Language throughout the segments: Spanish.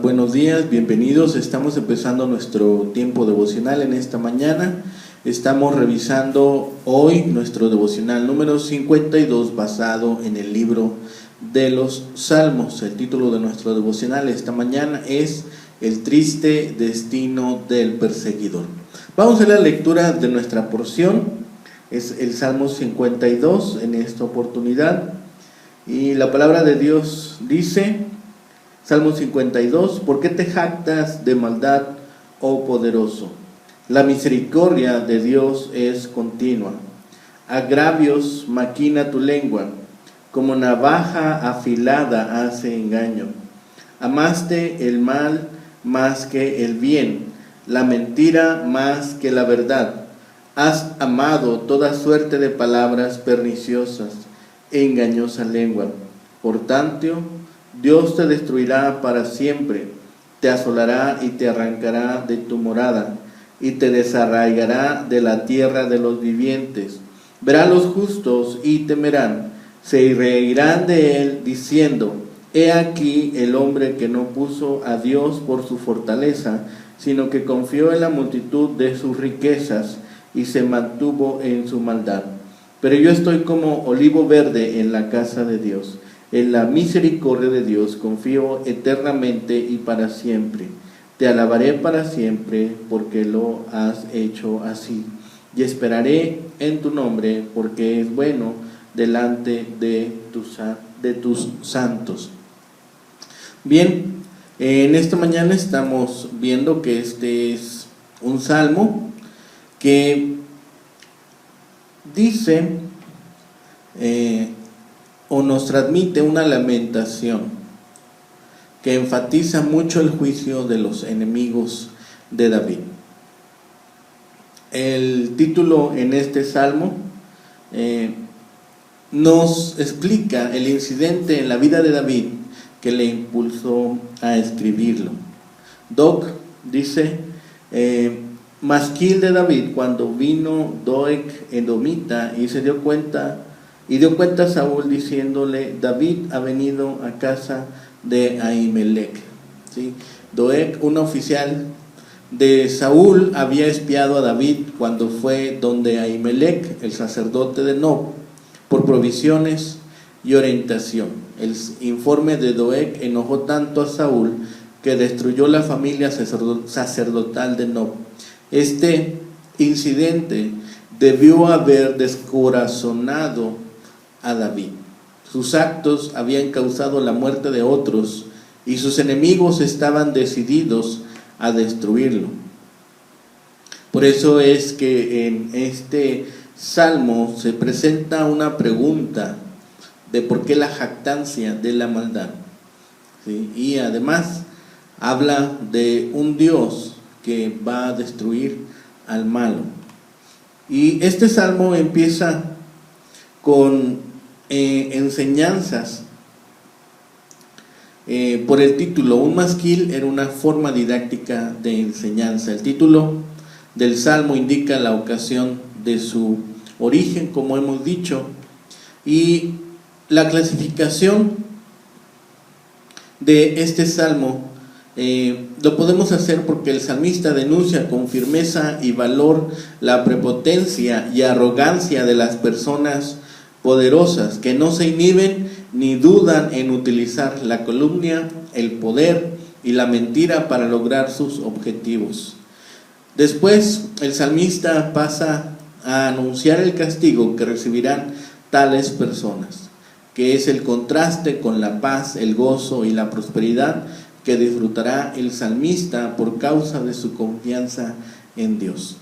buenos días, bienvenidos. Estamos empezando nuestro tiempo devocional en esta mañana. Estamos revisando hoy nuestro devocional número 52 basado en el libro de los Salmos. El título de nuestro devocional esta mañana es El triste destino del perseguidor. Vamos a la lectura de nuestra porción. Es el Salmo 52 en esta oportunidad. Y la palabra de Dios dice, Salmo 52, ¿por qué te jactas de maldad, oh poderoso? La misericordia de Dios es continua. Agravios maquina tu lengua, como navaja afilada hace engaño. Amaste el mal más que el bien, la mentira más que la verdad. Has amado toda suerte de palabras perniciosas, engañosa lengua. Por tanto, Dios te destruirá para siempre, te asolará y te arrancará de tu morada, y te desarraigará de la tierra de los vivientes. Verá los justos y temerán, se reirán de él, diciendo, he aquí el hombre que no puso a Dios por su fortaleza, sino que confió en la multitud de sus riquezas, y se mantuvo en su maldad. Pero yo estoy como olivo verde en la casa de Dios. En la misericordia de Dios confío eternamente y para siempre. Te alabaré para siempre porque lo has hecho así. Y esperaré en tu nombre porque es bueno delante de tus santos. Bien, en esta mañana estamos viendo que este es un salmo que dice o nos transmite una lamentación que enfatiza mucho el juicio de los enemigos de David. El título en este salmo nos explica el incidente en la vida de David que le impulsó a escribirlo. Doc dice, masquil de David cuando vino Doeg edomita y dio cuenta a Saúl diciéndole, David ha venido a casa de Ahimelech. ¿Sí? Doeg, un oficial de Saúl, había espiado a David cuando fue donde Ahimelech, el sacerdote de Nob, por provisiones y orientación. El informe de Doeg enojó tanto a Saúl que destruyó la familia sacerdotal de Nob. Este incidente debió haber descorazonado a David. Sus actos habían causado la muerte de otros y sus enemigos estaban decididos a destruirlo. Por eso es que en este salmo se presenta una pregunta de por qué la jactancia de la maldad. ¿Sí? Y además habla de un Dios que va a destruir al malo. Y este salmo empieza con enseñanzas por el título. Un masquil era una forma didáctica de enseñanza. El título del salmo indica la ocasión de su origen, como hemos dicho, y la clasificación de este salmo lo podemos hacer porque el salmista denuncia con firmeza y valor la prepotencia y arrogancia de las personas poderosas que no se inhiben ni dudan en utilizar la calumnia, el poder y la mentira para lograr sus objetivos. Después el salmista pasa a anunciar el castigo que recibirán tales personas, que es el contraste con la paz, el gozo y la prosperidad que disfrutará el salmista por causa de su confianza en Dios.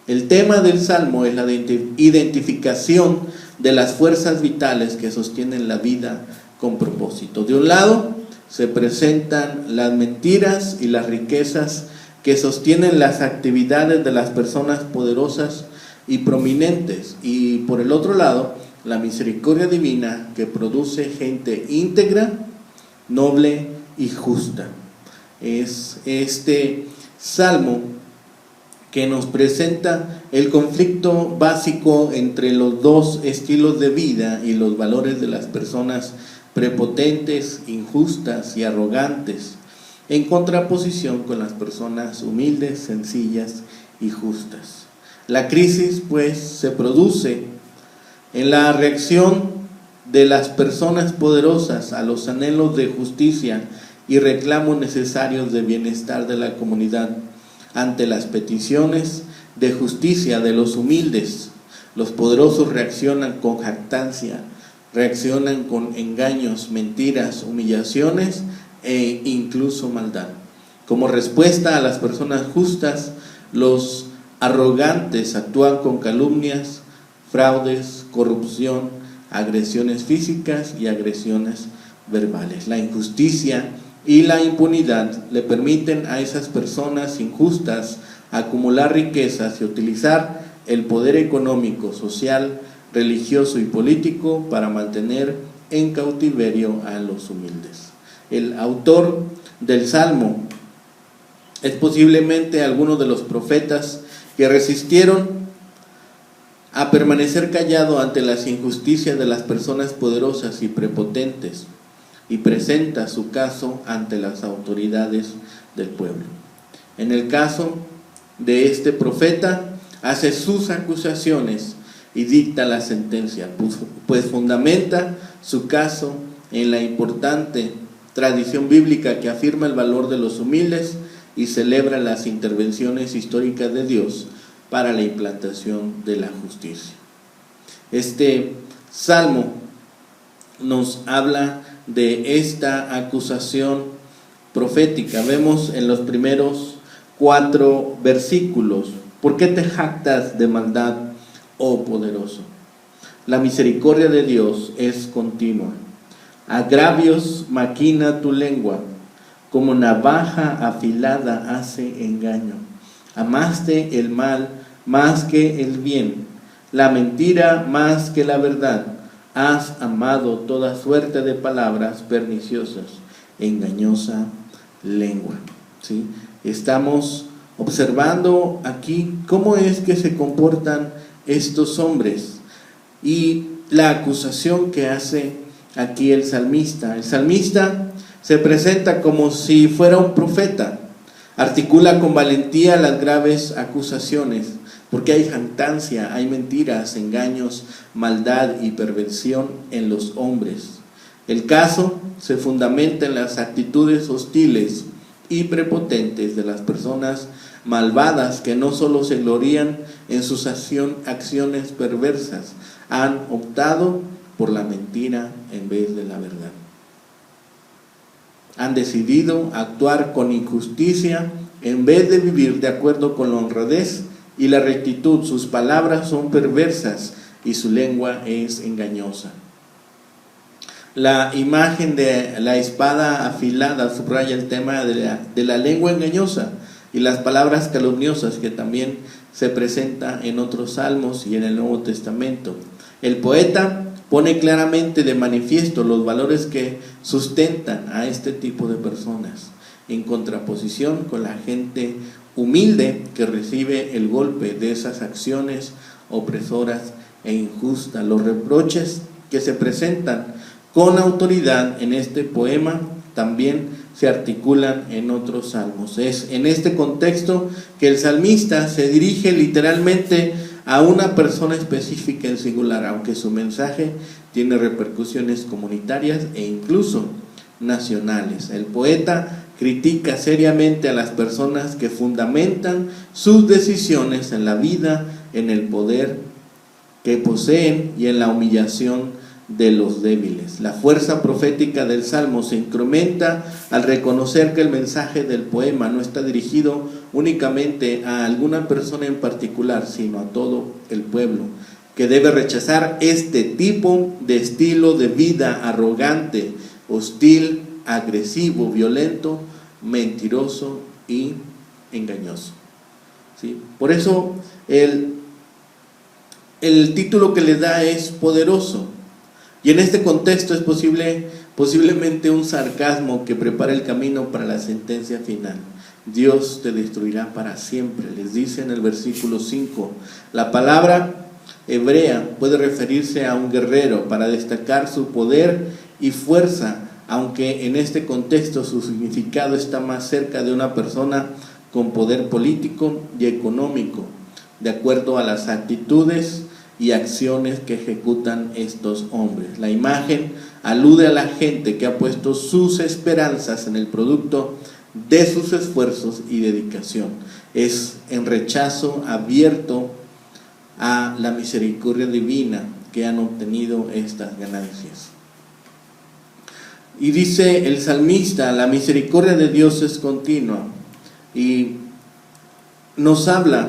El tema del salmo es la identificación de las fuerzas vitales que sostienen la vida con propósito. De un lado se presentan las mentiras y las riquezas que sostienen las actividades de las personas poderosas y prominentes, y por el otro lado la misericordia divina que produce gente íntegra, noble y justa. Es este salmo que nos presenta el conflicto básico entre los dos estilos de vida y los valores de las personas prepotentes, injustas y arrogantes. en contraposición con las personas humildes, sencillas y justas. La crisis, pues, se produce en la reacción de las personas poderosas a los anhelos de justicia y reclamos necesarios de bienestar de la comunidad ante las peticiones de justicia de los humildes. Los poderosos reaccionan con jactancia, reaccionan con engaños, mentiras, humillaciones e incluso maldad. Como respuesta a las personas justas, los arrogantes actúan con calumnias, fraudes, corrupción, agresiones físicas y agresiones verbales. La injusticia y la impunidad le permiten a esas personas injustas acumular riquezas y utilizar el poder económico, social, religioso y político para mantener en cautiverio a los humildes. El autor del Salmo es posiblemente alguno de los profetas que resistieron a permanecer callado ante las injusticias de las personas poderosas y prepotentes, y presenta su caso ante las autoridades del pueblo. En el caso de este profeta, hace sus acusaciones y dicta la sentencia, pues fundamenta su caso en la importante tradición bíblica que afirma el valor de los humildes y celebra las intervenciones históricas de Dios para la implantación de la justicia. Este salmo nos habla de esta acusación profética. Vemos en los primeros 4 versículos: ¿por qué te jactas de maldad, oh poderoso? La misericordia de Dios es continua. Agravios maquina tu lengua, como navaja afilada hace engaño. Amaste el mal más que el bien, la mentira más que la verdad. Has amado toda suerte de palabras perniciosas, engañosa lengua. ¿Sí? Estamos observando aquí cómo es que se comportan estos hombres y la acusación que hace aquí el salmista. El salmista se presenta como si fuera un profeta, articula con valentía las graves acusaciones, porque hay jactancia, hay mentiras, engaños, maldad y perversión en los hombres. El caso se fundamenta en las actitudes hostiles y prepotentes de las personas malvadas que no solo se glorían en sus acciones perversas, han optado por la mentira en vez de la verdad. Han decidido actuar con injusticia en vez de vivir de acuerdo con la honradez y la rectitud. Sus palabras son perversas y su lengua es engañosa. La imagen de la espada afilada subraya el tema de la lengua engañosa y las palabras calumniosas, que también se presenta en otros salmos y en el Nuevo Testamento. El poeta pone claramente de manifiesto los valores que sustentan a este tipo de personas, en contraposición con la gente humilde que recibe el golpe de esas acciones opresoras e injustas. Los reproches que se presentan con autoridad en este poema también se articulan en otros salmos. Es en este contexto que el salmista se dirige literalmente a una persona específica en singular, aunque su mensaje tiene repercusiones comunitarias e incluso nacionales. El poeta critica seriamente a las personas que fundamentan sus decisiones en la vida, en el poder que poseen y en la humillación de los débiles. La fuerza profética del Salmo se incrementa al reconocer que el mensaje del poema no está dirigido únicamente a alguna persona en particular, sino a todo el pueblo, que debe rechazar este tipo de estilo de vida arrogante, hostil, agresivo, violento, mentiroso y engañoso. ¿Sí? Por eso el título que le da es poderoso. Y en este contexto es posiblemente un sarcasmo que prepara el camino para la sentencia final. Dios te destruirá para siempre, les dice en el versículo 5. La palabra hebrea puede referirse a un guerrero para destacar su poder y fuerza aunque en este contexto su significado está más cerca de una persona con poder político y económico, de acuerdo a las actitudes y acciones que ejecutan estos hombres. La imagen alude a la gente que ha puesto sus esperanzas en el producto de sus esfuerzos y dedicación. Es en rechazo abierto a la misericordia divina que han obtenido estas ganancias. Y dice el salmista, la misericordia de Dios es continua, y nos habla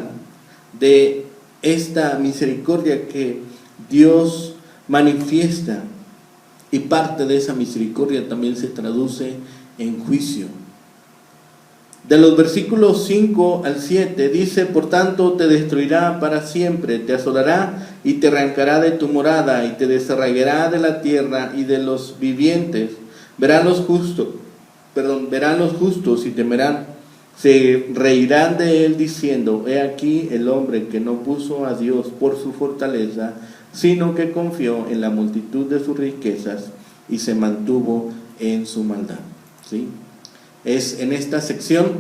de esta misericordia que Dios manifiesta, y parte de esa misericordia también se traduce en juicio. De los versículos 5 al 7 dice: por tanto te destruirá para siempre, te asolará y te arrancará de tu morada y te desarraigará de la tierra y de los vivientes. Verán los justos y temerán, se reirán de él diciendo: he aquí el hombre que no puso a Dios por su fortaleza, sino que confió en la multitud de sus riquezas y se mantuvo en su maldad. ¿Sí? Es en esta sección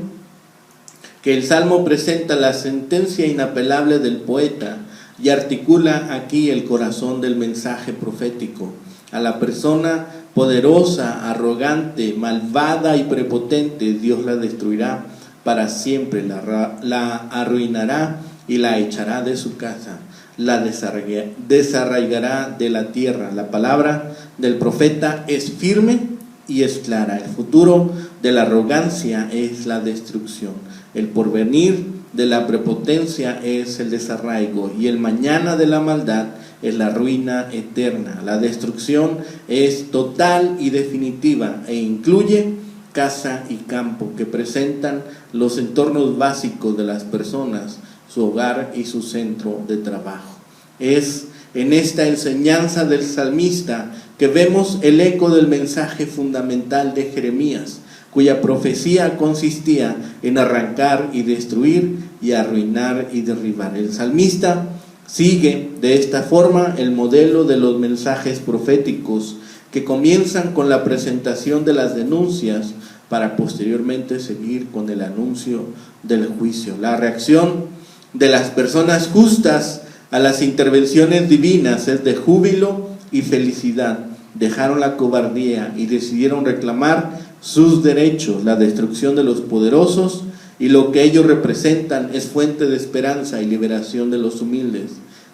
que el Salmo presenta la sentencia inapelable del poeta y articula aquí el corazón del mensaje profético. A la persona poderosa, arrogante, malvada y prepotente, Dios la destruirá para siempre, la arruinará y la echará de su casa, la desarraigará de la tierra. La palabra del profeta es firme y es clara. El futuro de la arrogancia es la destrucción. El porvenir de la prepotencia es el desarraigo, y el mañana de la maldad es la ruina eterna. La destrucción es total y definitiva e incluye casa y campo, que presentan los entornos básicos de las personas, su hogar y su centro de trabajo. Es en esta enseñanza del salmista que vemos el eco del mensaje fundamental de Jeremías, cuya profecía consistía en arrancar y destruir y arruinar y derribar. El salmista sigue de esta forma el modelo de los mensajes proféticos que comienzan con la presentación de las denuncias para posteriormente seguir con el anuncio del juicio. La reacción de las personas justas a las intervenciones divinas es de júbilo y felicidad. Dejaron la cobardía y decidieron reclamar sus derechos. La destrucción de los poderosos y lo que ellos representan es fuente de esperanza y liberación de los humildes,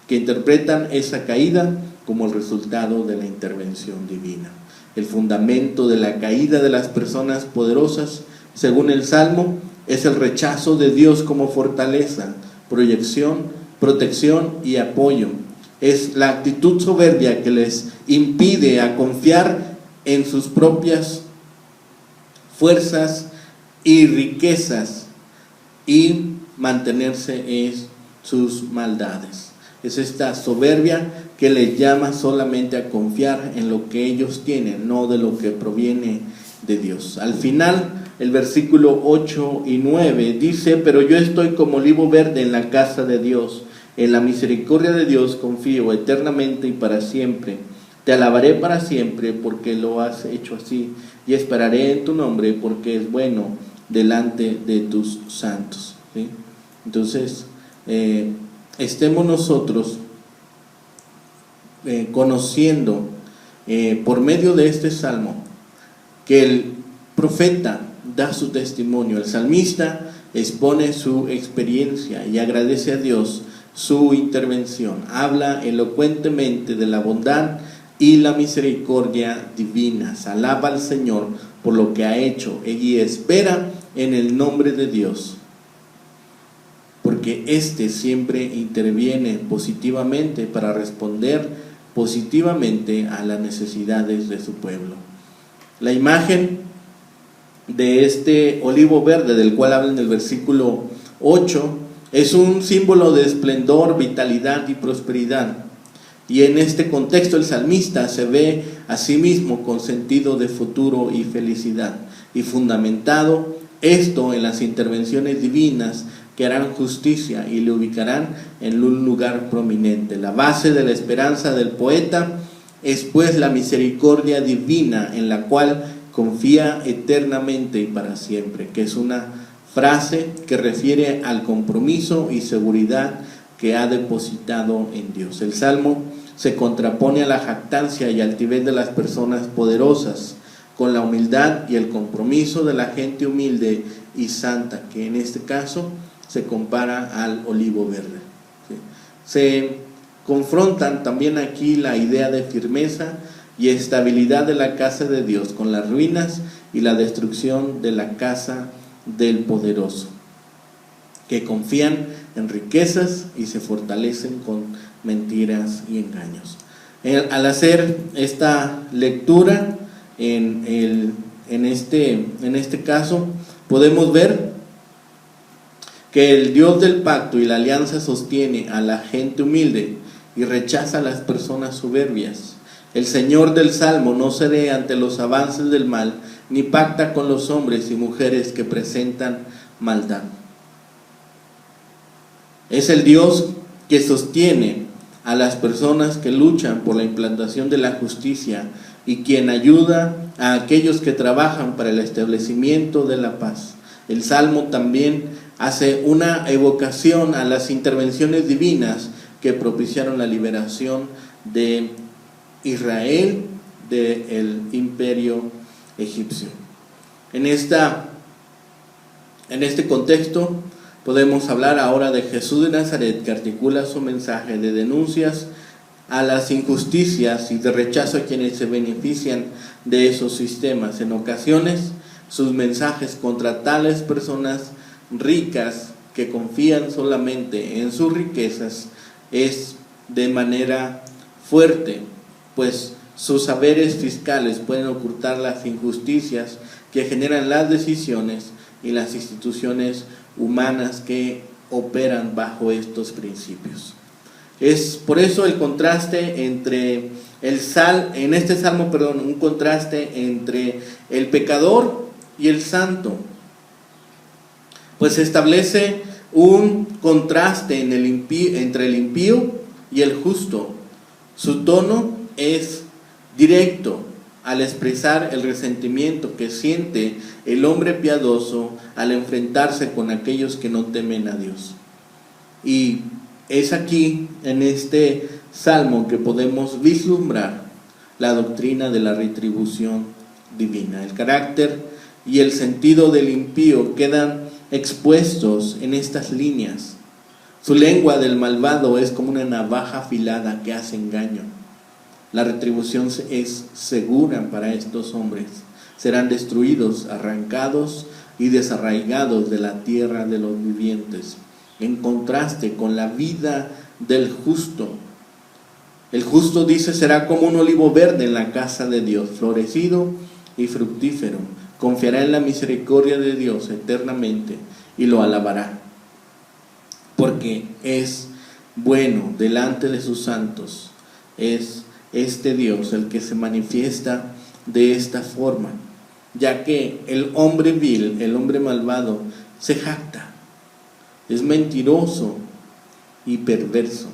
que interpretan esa caída como el resultado de la intervención divina. El fundamento de la caída de las personas poderosas, según el Salmo, es el rechazo de Dios como fortaleza, protección y apoyo. Es la actitud soberbia que les impide a confiar en sus propias fuerzas y riquezas y mantenerse en sus maldades. Es esta soberbia que les llama solamente a confiar en lo que ellos tienen, no de lo que proviene de Dios. Al final, el versículo 8 y 9 dice: pero yo estoy como olivo verde en la casa de Dios, en la misericordia de Dios confío eternamente y para siempre. Te alabaré para siempre porque lo has hecho así, y esperaré en tu nombre porque es bueno delante de tus santos. ¿Sí? Entonces, estemos nosotros conociendo por medio de este salmo que el profeta da su testimonio, el salmista expone su experiencia y agradece a Dios su intervención, habla elocuentemente de la bondad y la misericordia divinas, alaba al Señor por lo que ha hecho y espera en el nombre de Dios, porque éste siempre interviene positivamente para responder positivamente a las necesidades de su pueblo. La imagen de este olivo verde del cual habla en el versículo 8 es un símbolo de esplendor, vitalidad y prosperidad. Y en este contexto el salmista se ve a sí mismo con sentido de futuro y felicidad, y fundamentado esto en las intervenciones divinas que harán justicia y le ubicarán en un lugar prominente. La base de la esperanza del poeta es pues la misericordia divina, en la cual confía eternamente y para siempre, que es una frase que refiere al compromiso y seguridad que ha depositado en Dios. El Salmo se contrapone a la jactancia y altivez de las personas poderosas, con la humildad y el compromiso de la gente humilde y santa, que en este caso se compara al olivo verde. ¿Sí? Se confrontan también aquí la idea de firmeza y estabilidad de la casa de Dios con las ruinas y la destrucción de la casa del poderoso, que confían en riquezas y se fortalecen con mentiras y engaños. Al hacer esta lectura en este caso, podemos ver que el Dios del pacto y la alianza sostiene a la gente humilde y rechaza a las personas soberbias. El Señor del Salmo no cede ante los avances del mal, ni pacta con los hombres y mujeres que presentan maldad. Es el Dios que sostiene a las personas que luchan por la implantación de la justicia y quien ayuda a aquellos que trabajan para el establecimiento de la paz. El Salmo también hace una evocación a las intervenciones divinas que propiciaron la liberación de Israel del imperio egipcio. En este contexto podemos hablar ahora de Jesús de Nazaret, que articula su mensaje de denuncias a las injusticias y de rechazo a quienes se benefician de esos sistemas. En ocasiones, sus mensajes contra tales personas ricas que confían solamente en sus riquezas es de manera fuerte, pues sus saberes fiscales pueden ocultar las injusticias que generan las decisiones y las instituciones humanas que operan bajo estos principios. Es por eso el contraste entre en este salmo, un contraste entre el pecador y el santo, pues se establece un contraste entre el impío y el justo. Su tono es directo al expresar el resentimiento que siente el hombre piadoso al enfrentarse con aquellos que no temen a Dios. Y es aquí, en este salmo, que podemos vislumbrar la doctrina de la retribución divina. El carácter y el sentido del impío quedan expuestos en estas líneas. Su lengua del malvado es como una navaja afilada que hace engaño. La retribución es segura para estos hombres. Serán destruidos, arrancados y desarraigados de la tierra de los vivientes. En contraste con la vida del justo. El justo, dice, será como un olivo verde en la casa de Dios, florecido y fructífero. Confiará en la misericordia de Dios eternamente y lo alabará, porque es bueno delante de sus santos. Es este Dios el que se manifiesta de esta forma, ya que el hombre vil, el hombre malvado, se jacta, es mentiroso y perverso,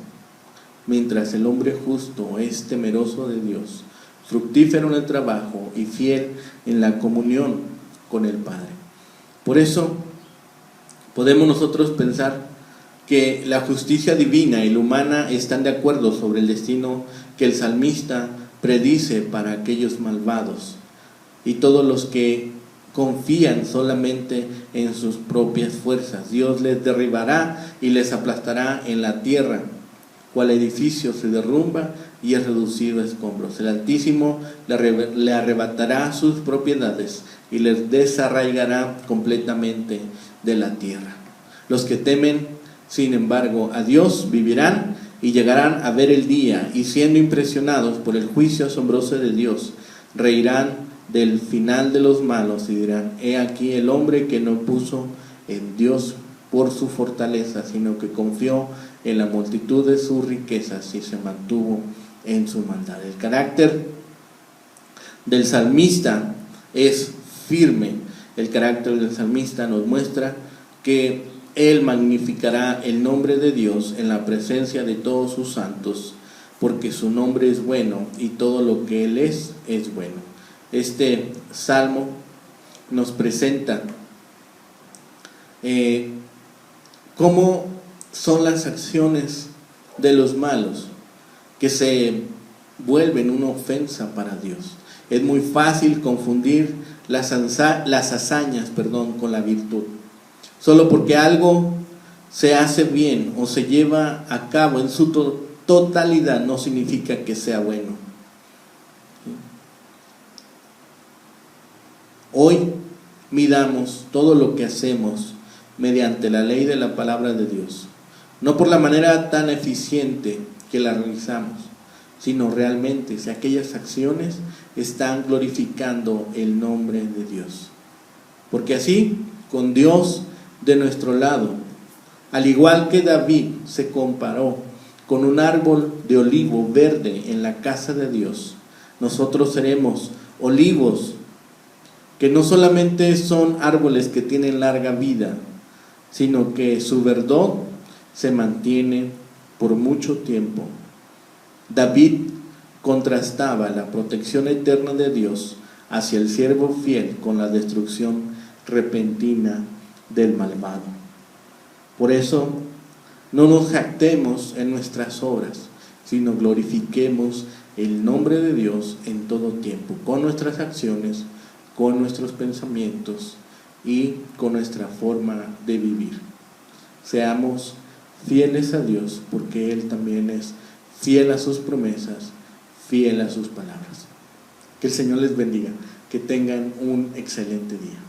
mientras el hombre justo es temeroso de Dios, fructífero en el trabajo y fiel en la comunión con el Padre. Por eso podemos nosotros pensar que la justicia divina y la humana están de acuerdo sobre el destino que el salmista predice para aquellos malvados y todos los que confían solamente en sus propias fuerzas. Dios les derribará y les aplastará en la tierra, cual edificio se derrumba y es reducido a escombros. El Altísimo le arrebatará sus propiedades y les desarraigará completamente de la tierra. Los que temen, sin embargo, a Dios vivirán y llegarán a ver el día, y siendo impresionados por el juicio asombroso de Dios, reirán del final de los malos y dirán: he aquí el hombre que no puso en Dios por su fortaleza, sino que confió en la multitud de sus riquezas y se mantuvo en su maldad. El carácter del salmista es firme. El carácter del salmista nos muestra que él magnificará el nombre de Dios en la presencia de todos sus santos, porque su nombre es bueno y todo lo que él es bueno. Este salmo nos presenta cómo son las acciones de los malos que se vuelven una ofensa para Dios. Es muy fácil confundir las hazañas, con la virtud. Solo porque algo se hace bien o se lleva a cabo en su totalidad no significa que sea bueno. Hoy midamos todo lo que hacemos mediante la ley de la palabra de Dios, no por la manera tan eficiente que la realizamos, sino realmente si aquellas acciones están glorificando el nombre de Dios. Porque así, con Dios de nuestro lado, al igual que David se comparó con un árbol de olivo verde en la casa de Dios, nosotros seremos olivos que no solamente son árboles que tienen larga vida, sino que su verdor se mantiene por mucho tiempo. David contrastaba la protección eterna de Dios hacia el siervo fiel con la destrucción repentina del malvado. Por eso, no nos jactemos en nuestras obras, sino glorifiquemos el nombre de Dios en todo tiempo, con nuestras acciones, con nuestros pensamientos y con nuestra forma de vivir. Seamos fieles a Dios, porque Él también es fiel a sus promesas, fiel a sus palabras. Que el Señor les bendiga, que tengan un excelente día.